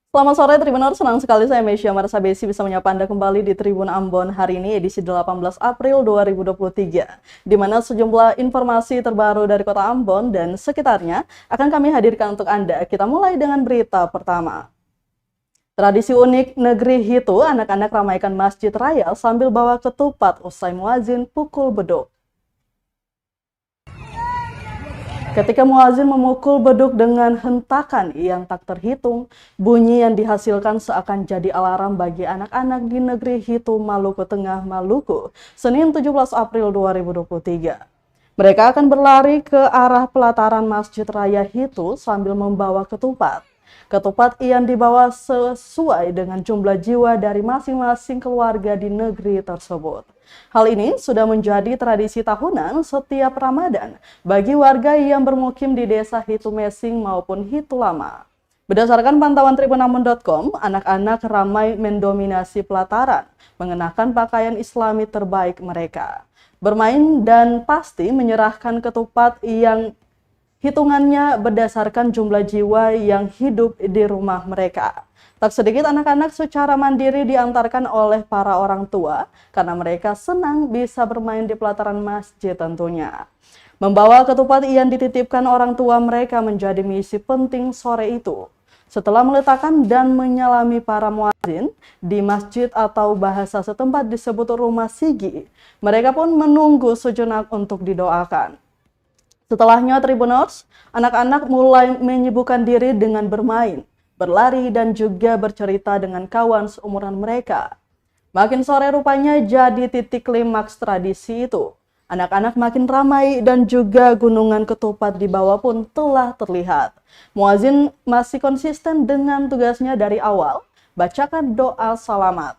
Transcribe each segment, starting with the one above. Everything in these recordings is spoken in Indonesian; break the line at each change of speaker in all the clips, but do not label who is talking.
Selamat sore Tribuners, senang sekali saya Mesya Marsabesi bisa menyapa Anda kembali di Tribun Ambon hari ini edisi 18 April 2023, di mana sejumlah informasi terbaru dari kota Ambon dan sekitarnya akan kami hadirkan untuk Anda. Kita mulai dengan berita pertama. Tradisi unik negeri Hitu, anak-anak ramaikan Masjid Raya sambil bawa ketupat usai muazin pukul beduk. Ketika muazin memukul beduk dengan hentakan yang tak terhitung, bunyi yang dihasilkan seakan jadi alarm bagi anak-anak di negeri Hitu, Maluku Tengah, Maluku, Senin 17 April 2023. Mereka akan berlari ke arah pelataran Masjid Raya Hitu sambil membawa ketupat. Ketupat yang dibawa sesuai dengan jumlah jiwa dari masing-masing keluarga di negeri tersebut. Hal ini sudah menjadi tradisi tahunan setiap Ramadan bagi warga yang bermukim di desa Hitu Mesing maupun Hitu Lama. Berdasarkan pantauan tribunambon.com, anak-anak ramai mendominasi pelataran, mengenakan pakaian Islami terbaik mereka. Bermain dan pasti menyerahkan ketupat yang hitungannya berdasarkan jumlah jiwa yang hidup di rumah mereka. Tak sedikit anak-anak secara mandiri diantarkan oleh para orang tua karena mereka senang bisa bermain di pelataran masjid tentunya. Membawa ketupat yang dititipkan orang tua mereka menjadi misi penting sore itu. Setelah meletakkan dan menyalami para muadzin di masjid atau bahasa setempat disebut rumah sigi, mereka pun menunggu sejenak untuk didoakan. Setelahnya Tribuners, anak-anak mulai menyibukkan diri dengan bermain, berlari, dan juga bercerita dengan kawan seumuran mereka. Makin sore rupanya jadi titik klimaks tradisi itu. Anak-anak makin ramai dan juga gunungan ketupat di bawah pun telah terlihat. Muazin masih konsisten dengan tugasnya dari awal, bacakan doa salamat.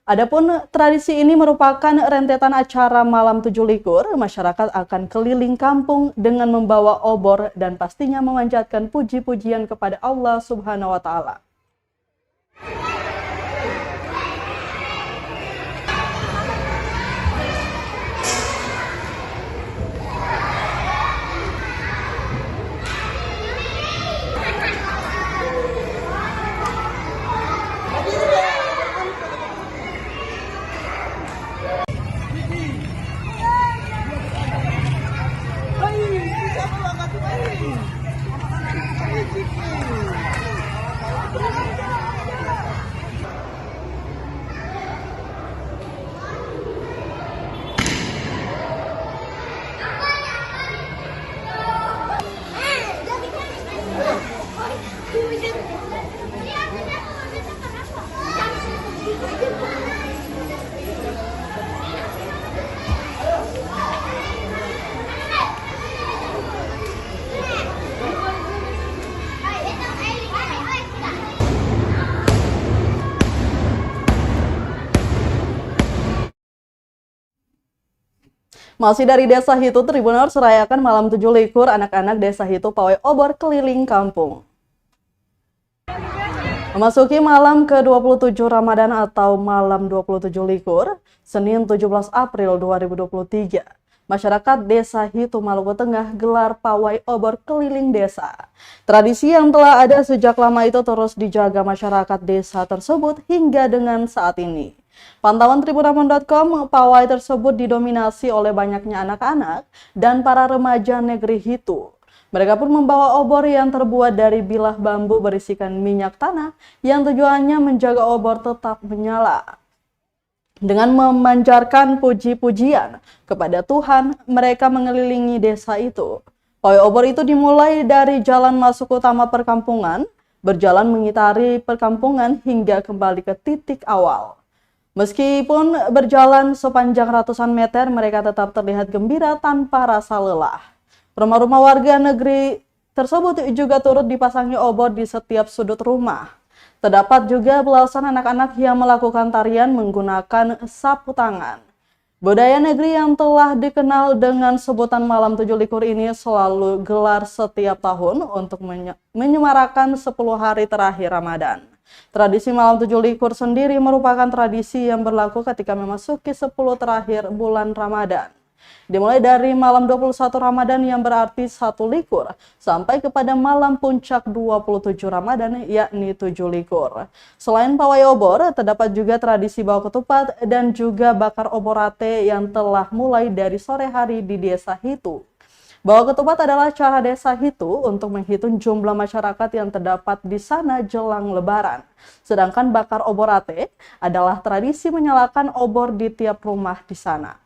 Adapun tradisi ini merupakan rentetan acara malam 7 likur, masyarakat akan keliling kampung dengan membawa obor dan pastinya memanjatkan puji-pujian kepada Allah Subhanahu wa Ta'ala. Masih dari Desa Hitu, Tribuners rayakan malam 7 likur, anak-anak Desa Hitu pawai obor keliling kampung. Memasuki malam ke-27 Ramadan atau malam 27 likur, Senin 17 April 2023, masyarakat Desa Hitu, Maluku Tengah gelar pawai obor keliling desa. Tradisi yang telah ada sejak lama itu terus dijaga masyarakat desa tersebut hingga dengan saat ini. Pantauan tribunambon.com, pawai tersebut didominasi oleh banyaknya anak-anak dan para remaja negeri Hitu. Mereka pun membawa obor yang terbuat dari bilah bambu berisikan minyak tanah yang tujuannya menjaga obor tetap menyala. Dengan memanjarkan puji-pujian kepada Tuhan, mereka mengelilingi desa itu. Pawai obor itu dimulai dari jalan masuk utama perkampungan, berjalan mengitari perkampungan hingga kembali ke titik awal. Meskipun berjalan sepanjang ratusan meter, mereka tetap terlihat gembira tanpa rasa lelah. Rumah-rumah warga negeri tersebut juga turut dipasangi obor di setiap sudut rumah. Terdapat juga belasan anak-anak yang melakukan tarian menggunakan sapu tangan. Budaya negeri yang telah dikenal dengan sebutan malam 7 likur ini selalu gelar setiap tahun untuk menyemarakan 10 hari terakhir Ramadan. Tradisi malam 7 likur sendiri merupakan tradisi yang berlaku ketika memasuki 10 terakhir bulan Ramadan. Dimulai dari malam 21 Ramadan yang berarti 1 likur, sampai kepada malam puncak 27 Ramadan yakni 7 likur. Selain pawai obor, terdapat juga tradisi bawa ketupat dan juga bakar obor ate yang telah mulai dari sore hari di Desa Hitu. Bawa ketupat adalah cara Desa Hitu untuk menghitung jumlah masyarakat yang terdapat di sana jelang Lebaran. Sedangkan bakar obor ate adalah tradisi menyalakan obor di tiap rumah di sana.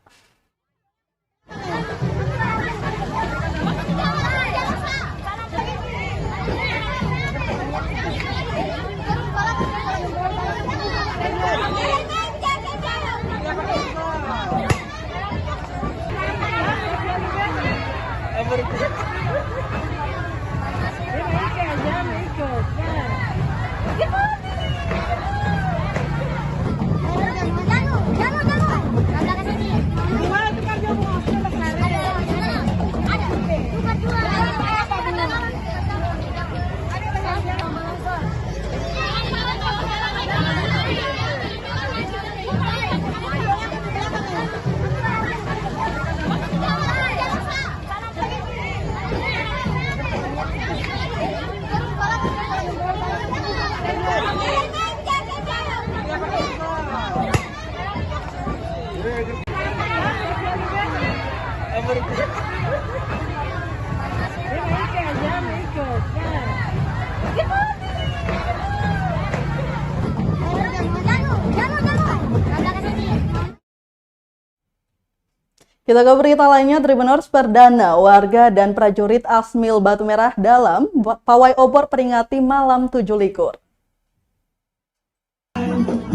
Kita ke berita lainnya, Tribuners, perdana warga dan prajurit Asmil Batu Merah Dalam pawai obor peringati malam 7 likur.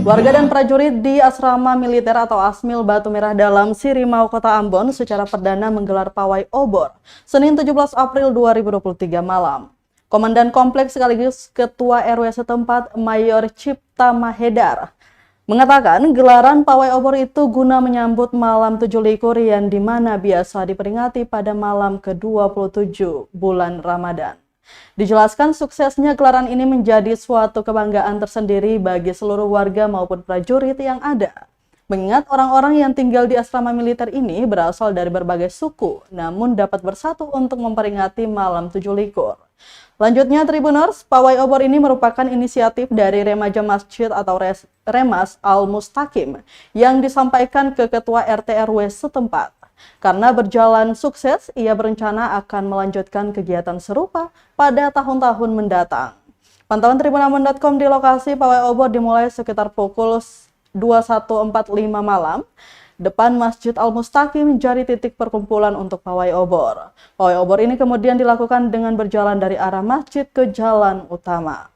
Warga dan prajurit di Asrama Militer atau Asmil Batu Merah Dalam, Sirimau, Kota Ambon secara perdana menggelar pawai obor Senin 17 April 2023 malam. Komandan kompleks sekaligus Ketua RW setempat Mayor Cipta Mahedar mengatakan gelaran pawai obor itu guna menyambut malam 7 likur yang dimana biasa diperingati pada malam ke-27 bulan Ramadan. Dijelaskan suksesnya gelaran ini menjadi suatu kebanggaan tersendiri bagi seluruh warga maupun prajurit yang ada. Mengingat orang-orang yang tinggal di asrama militer ini berasal dari berbagai suku, namun dapat bersatu untuk memperingati malam 7 likur. Lanjutnya, Tribuners, pawai obor ini merupakan inisiatif dari Remaja Masjid atau Remas Al-Mustaqim yang disampaikan ke Ketua RT RW setempat. Karena berjalan sukses, ia berencana akan melanjutkan kegiatan serupa pada tahun-tahun mendatang. Pantauan tribunambon.com di lokasi pawai obor dimulai sekitar pukul 21.45 malam. Depan Masjid Al-Mustaqim menjadi titik perkumpulan untuk pawai obor. Pawai obor ini kemudian dilakukan dengan berjalan dari arah masjid ke jalan utama.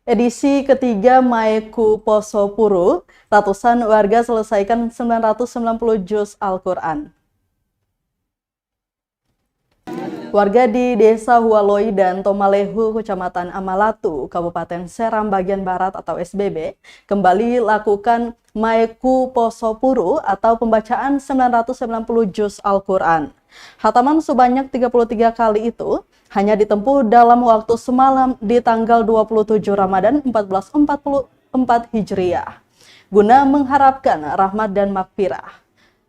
Edisi ketiga Maeku Poso Puro, ratusan warga selesaikan 990 juz Al-Quran. Warga di Desa Hualoi dan Tomalehu, Kecamatan Amalatu, Kabupaten Seram bagian Barat atau SBB, kembali lakukan Maeku Poso Puro atau pembacaan 990 juz Al-Quran. Hataman sebanyak 33 kali itu hanya ditempuh dalam waktu semalam di tanggal 27 Ramadan 1444 Hijriah, guna mengharapkan rahmat dan maghfirah.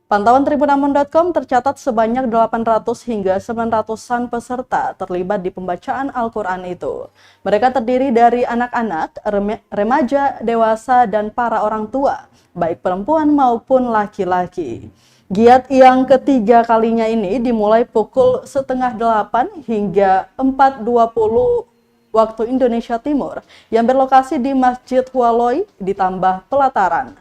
Pantauan tribunambon.com tercatat sebanyak 800 hingga 900-an peserta terlibat di pembacaan Al-Quran itu. Mereka terdiri dari anak-anak, remaja, dewasa, dan para orang tua, baik perempuan maupun laki-laki. Giat yang ketiga kalinya ini dimulai pukul 7:30 hingga 4:20 waktu Indonesia Timur yang berlokasi di Masjid Hualoi ditambah pelataran,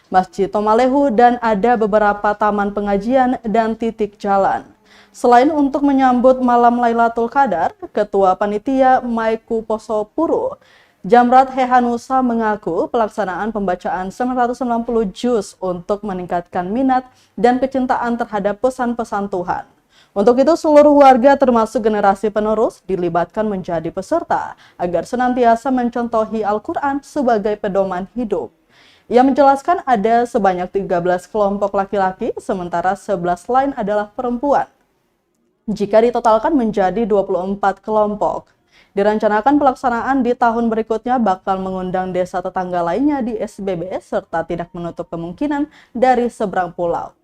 Masjid Tomalehu, dan ada beberapa taman pengajian dan titik jalan. Selain untuk menyambut malam Lailatul Qadar, Ketua Panitia Maeku Poso Puro, Jamrat Hehanusa, mengaku pelaksanaan pembacaan 990 juz untuk meningkatkan minat dan kecintaan terhadap pesan-pesan Tuhan. Untuk itu seluruh warga termasuk generasi penerus dilibatkan menjadi peserta agar senantiasa mencontohi Al-Quran sebagai pedoman hidup. Ia menjelaskan ada sebanyak 13 kelompok laki-laki, sementara 11 lain adalah perempuan. Jika ditotalkan menjadi 24 kelompok. Direncanakan pelaksanaan di tahun berikutnya bakal mengundang desa tetangga lainnya di SBB serta tidak menutup kemungkinan dari seberang pulau.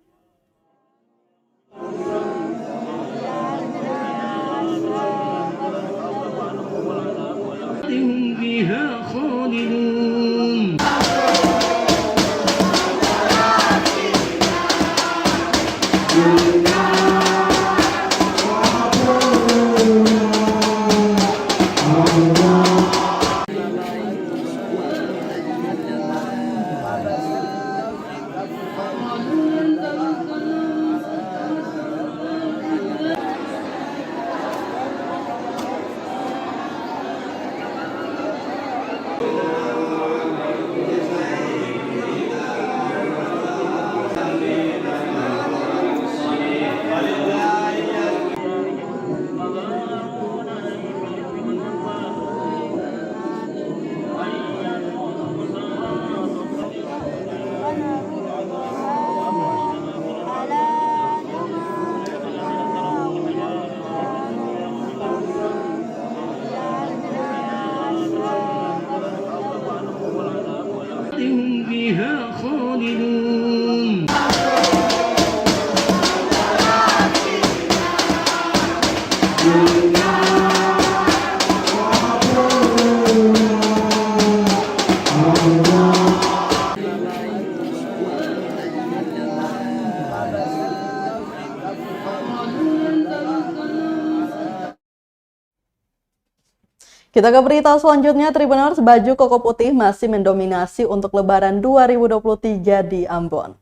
Kita ke berita selanjutnya, Tribuners, baju koko putih masih mendominasi untuk Lebaran 2023 di Ambon.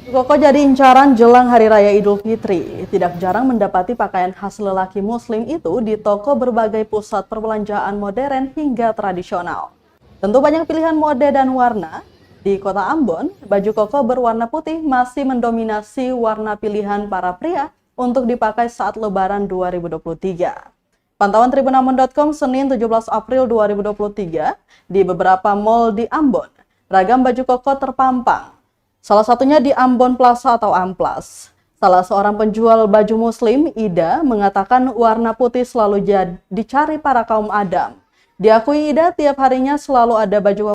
Koko jadi incaran jelang Hari Raya Idul Fitri. Tidak jarang mendapati pakaian khas lelaki muslim itu di toko berbagai pusat perbelanjaan modern hingga tradisional. Tentu banyak pilihan mode dan warna. Di kota Ambon, baju koko berwarna putih masih mendominasi warna pilihan para pria untuk dipakai saat Lebaran 2023. Pantauan tribunambon.com Senin 17 April 2023 di beberapa mal di Ambon, ragam baju koko terpampang. Salah satunya di Ambon Plaza atau Amplas. Salah seorang penjual baju muslim, Ida, mengatakan warna putih selalu dicari para kaum Adam. Diakui Ida, tiap harinya selalu ada baju